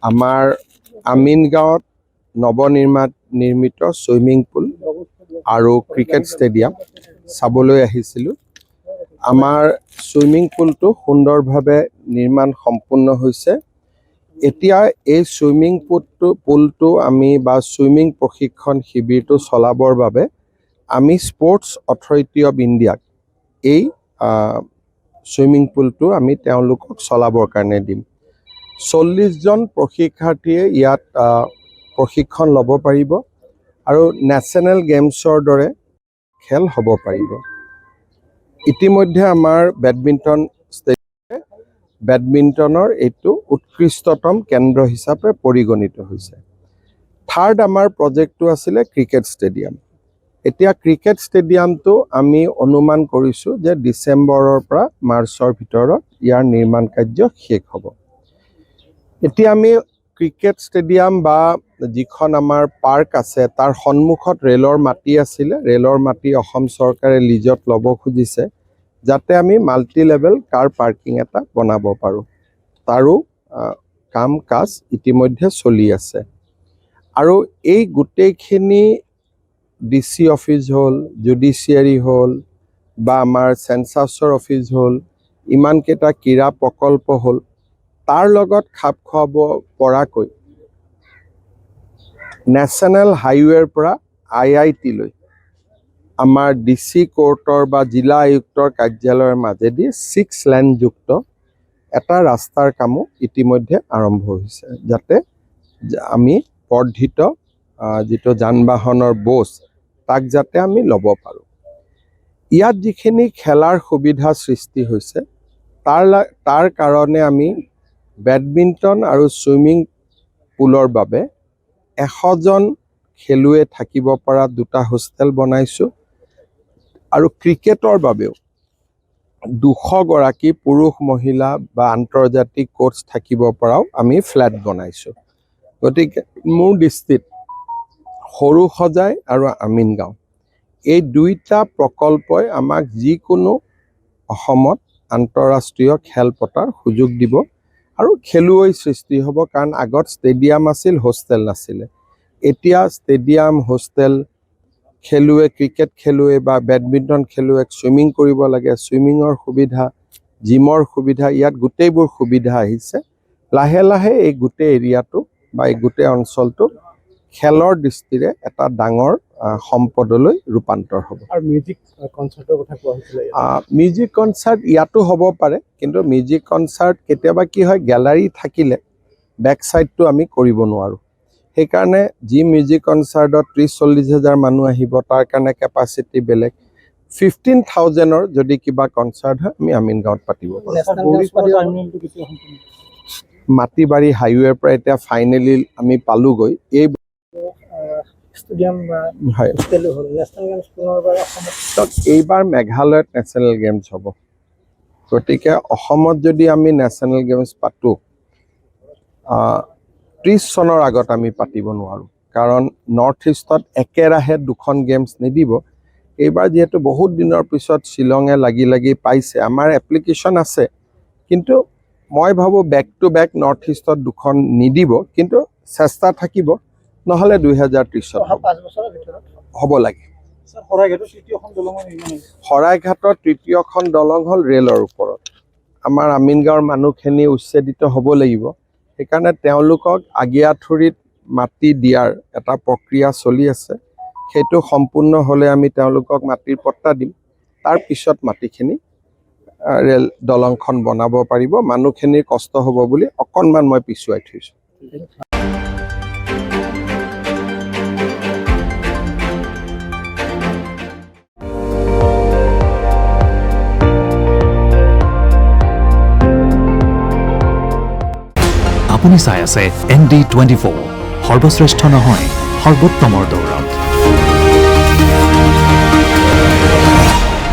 আমাৰ আমিন গাঁৱত নৱনিৰ্মিত সুইমিং পুল আৰু ক্ৰিকেট ষ্টেডিয়াম চাবলৈ আহিছিলোঁ। আমাৰ সুইমিং পুলটো সুন্দৰভাৱে নিৰ্মাণ সম্পূৰ্ণ হৈছে। এতিয়া এই সুইমিং পুলটো আমি বা সুইমিং প্ৰশিক্ষণ শিবিৰটো চলাবৰ বাবে আমি স্পৰ্টছ অথৰিটি অফ ইণ্ডিয়াক এই সুইমিং পুলটো আমি তেওঁলোকক চলাবৰ কাৰণে দিম। 40 জন প্ৰশিক্ষাৰ্থীয়ে ইয়াত প্ৰশিক্ষণ ল'ব পাৰিব আৰু নেশ্যনেল গেমছৰ দৰে খেল হ'ব পাৰিব। ইতিমধ্যে আমাৰ বেডমিণ্টনৰ এইটো উৎকৃষ্টতম কেন্দ্ৰ হিচাপে পৰিগণিত হৈছে। থাৰ্ড আমাৰ প্ৰজেক্টটো আছিলে ক্ৰিকেট ষ্টেডিয়াম। এতিয়া ক্ৰিকেট ষ্টেডিয়ামটো আমি অনুমান কৰিছোঁ যে ডিচেম্বৰৰ পৰা মাৰ্চৰ ভিতৰত ইয়াৰ নিৰ্মাণ কাৰ্য শেষ হ'ব। এতিয়া আমি ক্ৰিকেট ষ্টেডিয়াম বা যিখন আমাৰ পাৰ্ক আছে তাৰ সন্মুখত ৰেলৰ মাটি আছিলে। ৰেলৰ মাটি অসম চৰকাৰে লিজত ল'ব খুজিছে যাতে আমি মাল্টি লেভেল কাৰ পাৰ্কিং এটা বনাব পাৰোঁ। তাৰো কাম কাজ ইতিমধ্যে চলি আছে। আৰু এই গোটেইখিনি DC অফিচ হ'ল, জুডিচিয়াৰী হ'ল বা আমাৰ চেঞ্চাছৰ অফিচ হ'ল, ইমানকেইটা ক্ৰীড়া প্ৰকল্প হ'ল, তাৰ লগত খাপ খুৱাব পৰাকৈ নেশ্যনেল হাইৱেৰ পৰা IIT লৈ আমাৰ DC কোৰ্টৰ বা জিলা আয়ুক্তৰ কাৰ্যালয়ৰ মাজেদি 6 লেনযুক্ত এটা ৰাস্তাৰ কামো ইতিমধ্যে আৰম্ভ হৈছে, যাতে আমি বৰ্ধিত যিটো যান বাহনৰ বোজ তাক যাতে আমি ল'ব পাৰোঁ। ইয়াত যিখিনি খেলাৰ সুবিধা সৃষ্টি হৈছে তাৰ কাৰণে আমি বেডমিণ্টন আৰু সুইমিং পুলৰ বাবে 100 জন খেলুৱৈ থাকিব পৰা 2টা হোষ্টেল বনাইছোঁ আৰু ক্ৰিকেটৰ বাবেও 200 গৰাকী পুৰুষ মহিলা বা আন্তৰ্জাতিক কোচ থাকিব পৰাও আমি ফ্লেট বনাইছোঁ। গতিকে মোৰ দৃষ্টিত সৰুসজাই আৰু আমিন গাঁও এই 2টা প্ৰকল্পই আমাক যিকোনো অসমত আন্তঃৰাষ্ট্ৰীয় খেল পতাৰ সুযোগ দিব আৰু খেলুৱৈ সৃষ্টি হ'ব। কাৰণ আগত ষ্টেডিয়াম আছিল, হোষ্টেল নাছিলে। এতিয়া ষ্টেডিয়াম, হোষ্টেল, খেলুৱৈ, ক্ৰিকেট খেলুৱৈ বা বেডমিণ্টন খেলুৱৈক চুইমিং কৰিব লাগে, চুইমিঙৰ সুবিধা, জিমৰ সুবিধা, ইয়াত গোটেইবোৰ সুবিধা আহিছে। লাহে লাহে এই গোটেই এৰিয়াটো বা এই গোটেই অঞ্চলটো খেলৰ দৃষ্টিৰে এটা ডাঙৰ সম্পদলৈ ৰূপান্তৰ হ'ব। আৰু মিউজিক কনচাৰ্টৰ কথা কোৱা হৈছিলে। মিউজিক কনচাৰ্ট ইয়াতো হ'ব পাৰে, কিন্তু মিউজিক কনচাৰ্ট কেতিয়াবা কি হয়, গেলাৰী থাকিলে বেক চাইডটো আমি কৰিব নোৱাৰোঁ। সেইকাৰণে যি মিউজিক কনচাৰ্টত 30-40 হাজাৰ মানুহ আহিব, তাৰ কাৰণে কেপাচিটি বেলেগ। 15,000ৰ যদি কিবা কনচাৰ্ট হয় আমি আমিন গাঁৱত পাতিব পাৰোঁ। মাটিবাৰী হাইৱেৰ পৰা এতিয়া ফাইনেলি আমি পালোগৈ। এই এইবাৰ মেঘালয়ত নেশ্যনেল গেমছ হ'ব। গতিকে অসমত যদি আমি নেশ্যনেল গেমছ পাতোঁ, 30 চনৰ আগত আমি পাতিব নোৱাৰোঁ। কাৰণ নৰ্থ ইষ্টত একেৰাহে 2খন গেমছ নিদিব। এইবাৰ যিহেতু বহুত দিনৰ পিছত শ্বিলঙে লাগি পাইছে, আমাৰ এপ্লিকেশ্যন আছে, কিন্তু মই ভাবোঁ বেক টু বেক নৰ্থ ইষ্টত 2খন নিদিব, কিন্তু চেষ্টা থাকিব। নহ'লে 2030 হ'ব লাগে। শৰাইঘাটৰ তৃতীয়খন দলং হ'ল ৰেলৰ ওপৰত। আমাৰ আমিন গাঁৱৰ মানুহখিনি উচ্ছেদিত হ'ব লাগিব। সেইকাৰণে তেওঁলোকক আগিয়াথুৰিত মাটি দিয়াৰ এটা প্ৰক্ৰিয়া চলি আছে। সেইটো সম্পূৰ্ণ হ'লে আমি তেওঁলোকক মাটিৰ পট্টা দিম। তাৰ পিছত মাটিখিনি ৰেল দলংখন বনাব পাৰিব। মানুহখিনিৰ কষ্ট হ'ব বুলি অকণমান মই পিছুৱাই থৈছোঁ। আপুনি চাই আছে ND24, সৰ্বশ্ৰেষ্ঠ নহয় সৰ্বোত্তমৰ দৌৰত।